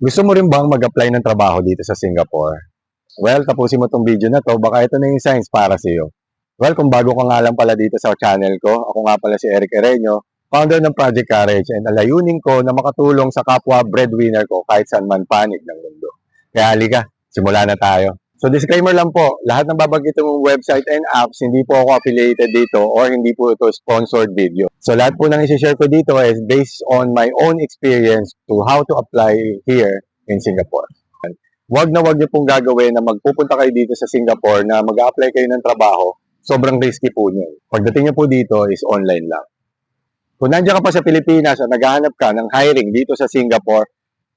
Gusto mo rin bang mag-apply ng trabaho dito sa Singapore? Well, tapusin mo tong video na to, baka ito na yung signs para sa iyo. Well, kung bago ka nga lang pala dito sa channel ko, ako nga pala si Eric Ereño, founder ng Project Courage, and alayunin ko na makatulong sa kapwa breadwinner ko kahit saan man panig ng mundo. Kaya halika, simula na tayo. So disclaimer lang po, lahat ng babanggit mong website and apps, hindi po ako affiliated dito or hindi po ito sponsored video. So lahat po nang isi-share ko dito is based on my own experience to how to apply here in Singapore. Wag na wag niyo pong gagawin na magpupunta kayo dito sa Singapore na mag-a-apply kayo ng trabaho, sobrang risky po niyo. Pagdating niyo po dito is online lang. Kung nandiyan ka pa sa Pilipinas at naghahanap ka ng hiring dito sa Singapore,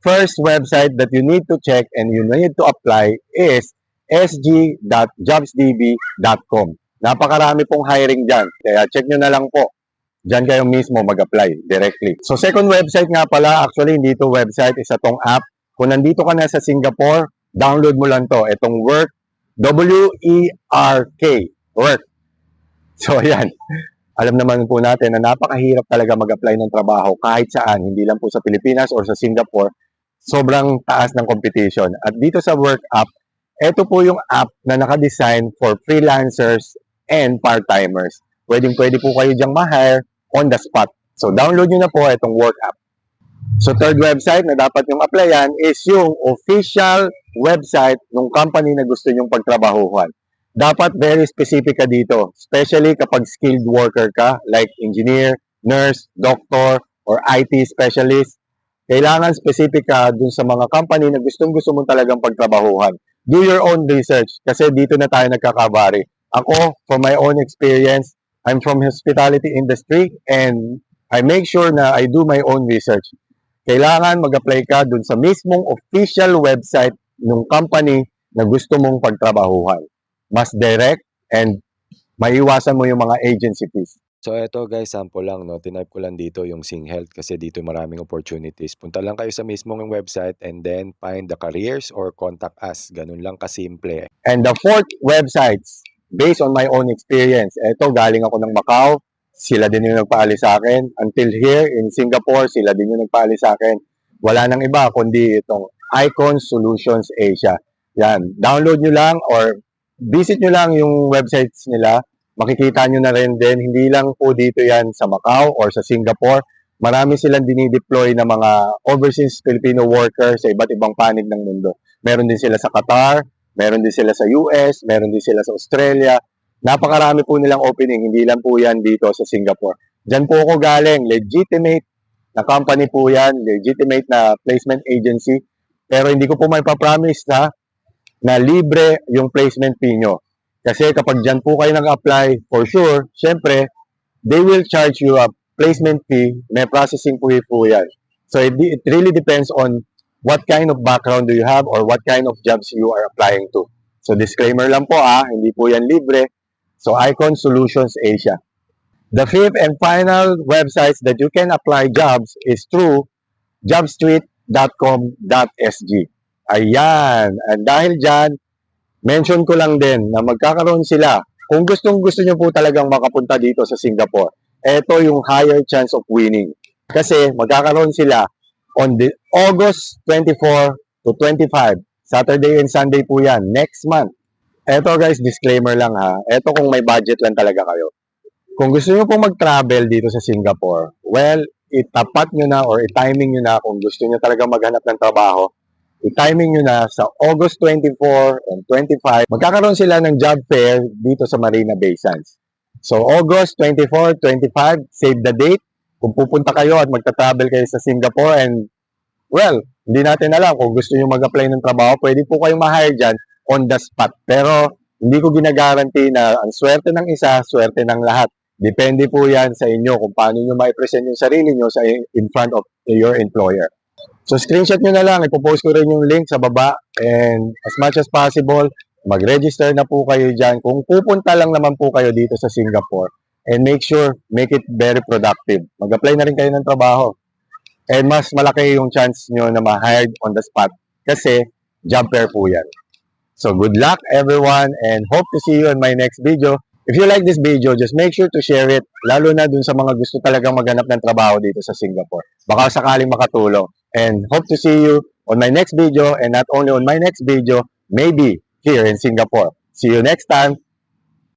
first website that you need to check and you need to apply is sg.jobsdb.com. Napakarami pong hiring dyan. Kaya check nyo na lang po. Dyan kayo mismo mag-apply directly. So second website nga pala, actually hindi ito website, isa tong app. Kung nandito ka na sa Singapore, download mo lang to. Itong Work, W-E-R-K, Work. So yan. Alam naman po natin na napakahirap talaga mag-apply ng trabaho kahit saan, hindi lang po sa Pilipinas or sa Singapore. Sobrang taas ng competition. At dito sa Work app, ito po yung app na nakadesign for freelancers and part-timers. Pwede po kayo diyang ma-hire on the spot. So, download nyo na po itong Work app. So, third website na dapat nyong applyan is yung official website ng company na gusto nyong pagtrabahuhan. Dapat very specific ka dito, especially kapag skilled worker ka, like engineer, nurse, doctor, or IT specialist. Kailangan specific ka dun sa mga company na gustong-gusto mong talagang pagtrabahuhan. Do your own research kasi dito na tayo nagkakabari. Ako, from my own experience, I'm from hospitality industry and I make sure na I do my own research. Kailangan mag-apply ka dun sa mismong official website ng company na gusto mong pagtrabahuhan. Mas direct and maiwasan mo yung mga agency fees. So eto guys, sample lang, no? Tinype ko lang dito yung SingHealth kasi dito maraming opportunities. Punta lang kayo sa mismong website and then find the careers or contact us. Ganun lang kasimple. And the fourth websites, based on my own experience, eto galing ako ng Macau, sila din yung nagpaalis sa akin. Until here in Singapore, sila din yung nagpaalis sa akin. Wala nang iba kundi itong Icon Solutions Asia. Yan, download nyo lang or visit nyo lang yung websites nila. Makikita nyo na rin din, hindi lang po dito yan sa Macau or sa Singapore. Marami silang dinideploy na mga overseas Filipino workers sa iba't ibang panig ng mundo. Meron din sila sa Qatar, meron din sila sa US, meron din sila sa Australia. Napakarami po nilang opening, hindi lang po yan dito sa Singapore. Diyan po ako galing, legitimate na company po yan, legitimate na placement agency. Pero hindi ko po may papromise na libre yung placement fee nyo. Kasi kapag dyan po kayo nag-apply, for sure, syempre, they will charge you a placement fee, may processing po yan. So it really depends on what kind of background do you have or what kind of jobs you are applying to. So disclaimer lang po hindi po yan libre. So Icon Solutions Asia. The fifth and final websites that you can apply jobs is through jobstreet.com.sg. Ayan. At dahil dyan, mention ko lang din na magkakaroon sila. Kung gustong-gusto nyo po talagang makapunta dito sa Singapore, ito yung higher chance of winning. Kasi magkakaroon sila on the August 24 to 25. Saturday and Sunday po yan. Next month. Ito guys, disclaimer lang Ito kung may budget lang talaga kayo. Kung gusto nyo pong mag-travel dito sa Singapore, well, itapat nyo na or i-timing nyo na kung gusto nyo talaga maghanap ng trabaho. I-timing nyo na sa August 24 and 25. Magkakaroon sila ng job fair dito sa Marina Bay Sands. So August 24, 25, save the date. Kung pupunta kayo at magta-travel kayo sa Singapore and well, hindi natin alam kung gusto nyo mag-apply ng trabaho, pwede po kayong ma-hire dyan on the spot. Pero hindi ko ginagaranti na ang swerte ng isa, swerte ng lahat. Depende po yan sa inyo kung paano nyo ma-present yung sarili nyo in front of your employer. So screenshot nyo na lang, ipopost ko rin yung link sa baba and as much as possible, mag-register na po kayo dyan. Kung pupunta lang naman po kayo dito sa Singapore and make it very productive. Mag-apply na rin kayo ng trabaho. And mas malaki yung chance nyo na ma-hired on the spot kasi job fair po yan. So good luck everyone and hope to see you in my next video. If you like this video, just make sure to share it, lalo na dun sa mga gusto talagang maghanap ng trabaho dito sa Singapore. Baka sakaling makatulong. And hope to see you on my next video, and not only on my next video, maybe here in Singapore. See you next time.